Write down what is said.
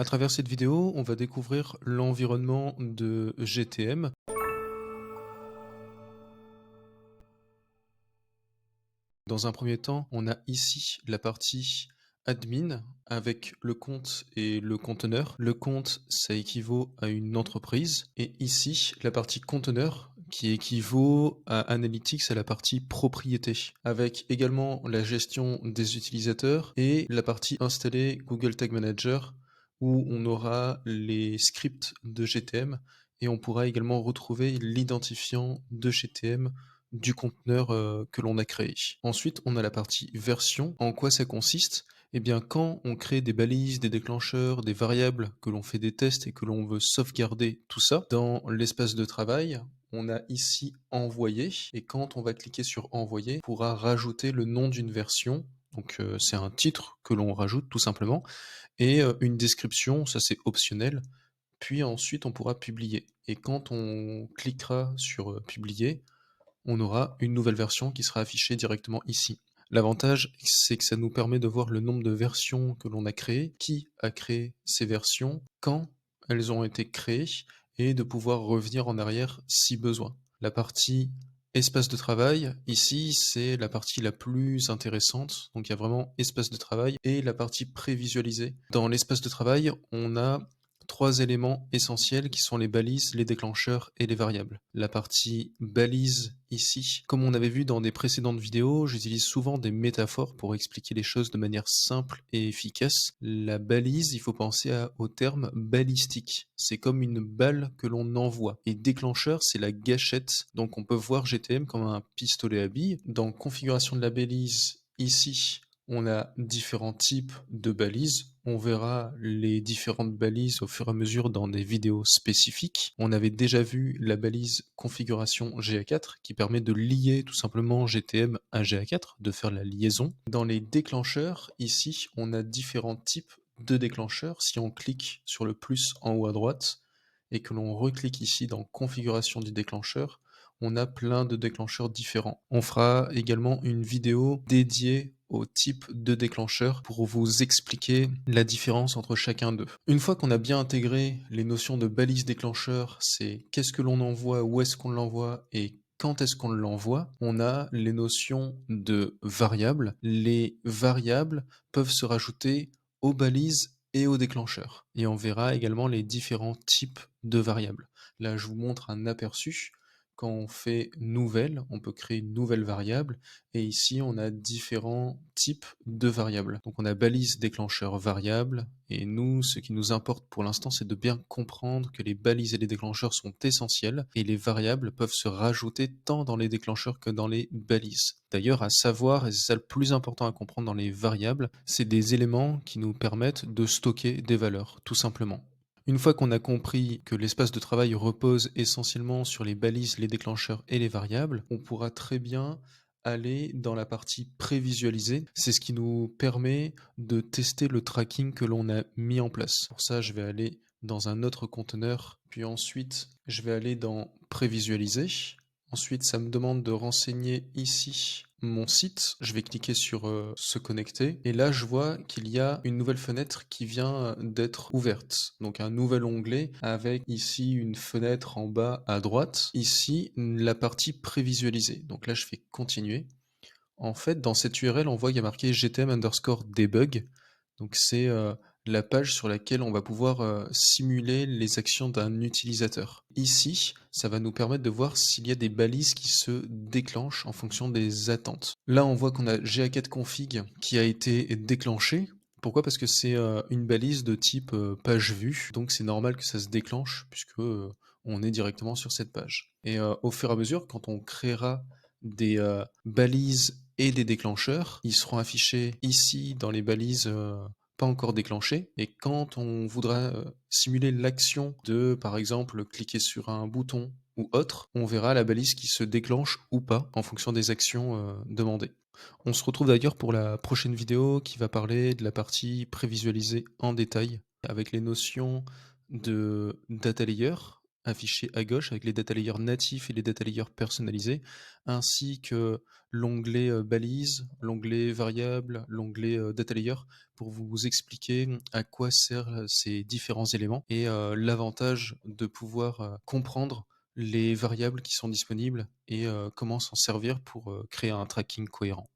À travers cette vidéo, on va découvrir l'environnement de GTM. Dans un premier temps, on a ici la partie admin avec le compte et le conteneur. Le compte, ça équivaut à une entreprise. Et ici, la partie conteneur qui équivaut à Analytics à la partie propriété, avec également la gestion des utilisateurs et la partie installée Google Tag Manager où on aura les scripts de GTM et on pourra également retrouver l'identifiant de GTM du conteneur que l'on a créé. Ensuite, on a la partie version. En quoi ça consiste? Eh bien, quand on crée des balises, des déclencheurs, des variables, que l'on fait des tests et que l'on veut sauvegarder tout ça, dans l'espace de travail, on a ici envoyer, et quand on va cliquer sur envoyer, on pourra rajouter le nom d'une version. Donc c'est un titre que l'on rajoute tout simplement, et une description, ça c'est optionnel. Puis ensuite, on pourra publier. Et quand on cliquera sur publier, on aura une nouvelle version qui sera affichée directement ici. L'avantage, c'est que ça nous permet de voir le nombre de versions que l'on a créées, qui a créé ces versions, quand elles ont été créées, et de pouvoir revenir en arrière si besoin. La partie espace de travail, ici, c'est la partie la plus intéressante. Donc il y a vraiment espace de travail et la partie prévisualisée. Dans l'espace de travail, on a trois éléments essentiels qui sont les balises, les déclencheurs et les variables. La partie balise ici, comme on avait vu dans des précédentes vidéos, j'utilise souvent des métaphores pour expliquer les choses de manière simple et efficace. La balise, il faut penser au terme balistique. C'est comme une balle que l'on envoie. Et déclencheur, c'est la gâchette. Donc on peut voir GTM comme un pistolet à billes. Dans configuration de la balise, ici, on a différents types de balises. On verra les différentes balises au fur et à mesure dans des vidéos spécifiques. On avait déjà vu la balise configuration GA4 qui permet de lier tout simplement GTM à GA4, de faire la liaison. Dans les déclencheurs, ici, on a différents types de déclencheurs. Si on clique sur le plus en haut à droite et que l'on reclique ici dans configuration du déclencheur, on a plein de déclencheurs différents. On fera également une vidéo dédiée au type de déclencheur pour vous expliquer la différence entre chacun d'eux. Une fois qu'on a bien intégré les notions de balise déclencheur, c'est qu'est-ce que l'on envoie, où est-ce qu'on l'envoie et quand est-ce qu'on l'envoie, on a les notions de variables. Les variables peuvent se rajouter aux balises et aux déclencheurs. Et on verra également les différents types de variables. Là, je vous montre un aperçu. Quand on fait nouvelle, on peut créer une nouvelle variable. Et ici, on a différents types de variables. Donc on a balise, déclencheur, variable. Et nous, ce qui nous importe pour l'instant, c'est de bien comprendre que les balises et les déclencheurs sont essentiels. Et les variables peuvent se rajouter tant dans les déclencheurs que dans les balises. D'ailleurs, à savoir, et c'est ça le plus important à comprendre dans les variables, c'est des éléments qui nous permettent de stocker des valeurs, tout simplement. Une fois qu'on a compris que l'espace de travail repose essentiellement sur les balises, les déclencheurs et les variables, on pourra très bien aller dans la partie prévisualisée. C'est ce qui nous permet de tester le tracking que l'on a mis en place. Pour ça, je vais aller dans un autre conteneur, puis ensuite, je vais aller dans prévisualiser. Ensuite, ça me demande de renseigner ici mon site. Je vais cliquer sur se connecter. Et là, je vois qu'il y a une nouvelle fenêtre qui vient d'être ouverte. Donc un nouvel onglet avec ici une fenêtre en bas à droite. Ici, la partie prévisualisée. Donc là, je fais continuer. En fait, dans cette URL, on voit qu'il y a marqué gtm_debug. Donc c'est la page sur laquelle on va pouvoir simuler les actions d'un utilisateur. Ici, ça va nous permettre de voir s'il y a des balises qui se déclenchent en fonction des attentes. Là, on voit qu'on a GA4config qui a été déclenché. Pourquoi? Parce que c'est une balise de type page vue, donc c'est normal que ça se déclenche puisque on est directement sur cette page. Et au fur et à mesure, quand on créera des balises et des déclencheurs, ils seront affichés ici dans les balises pas encore déclenchées. Et quand on voudra simuler l'action de, par exemple, cliquer sur un bouton ou autre, on verra la balise qui se déclenche ou pas en fonction des actions demandées. On se retrouve d'ailleurs pour la prochaine vidéo qui va parler de la partie prévisualisée en détail avec les notions de data layer affiché à gauche avec les data layers natifs et les data layers personnalisés, ainsi que l'onglet, balises, l'onglet variables, l'onglet, data layer pour vous expliquer, à quoi servent ces différents éléments et l'avantage de pouvoir, comprendre les variables qui sont disponibles et comment s'en servir pour, créer un tracking cohérent.